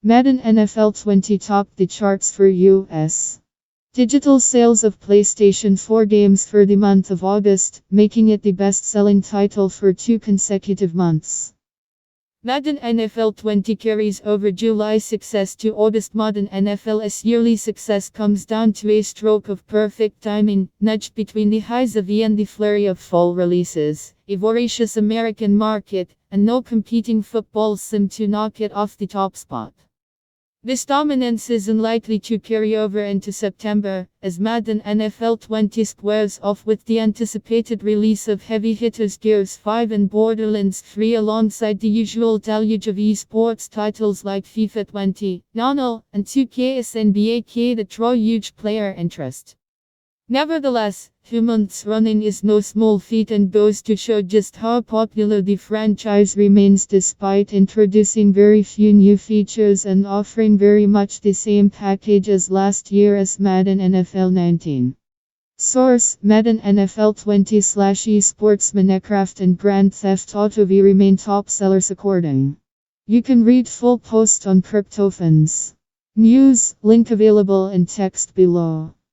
Madden NFL 20 topped the charts for U.S. digital sales of PlayStation 4 games for the month of August, making it the best-selling title for 2 consecutive months. Madden NFL 20 carries over July's success to August. Madden NFL's yearly success comes down to a stroke of perfect timing, nudged between the highs of E and the flurry of fall releases, a voracious American market, and no competing football sim to knock it off the top spot. This dominance is unlikely to carry over into September, as Madden NFL 20 squares off with the anticipated release of heavy hitters Gears 5 and Borderlands 3 alongside the usual deluge of esports titles like FIFA 20, NONO, and 2K's NBA that draw huge player interest. Nevertheless, 2 months running is no small feat and goes to show just how popular the franchise remains despite introducing very few new features and offering very much the same package as last year as Madden NFL 19. Source: Madden NFL 20/esports. Minecraft and Grand Theft Auto V remain top sellers according. You can read full post on Cryptofans News, link available in text below.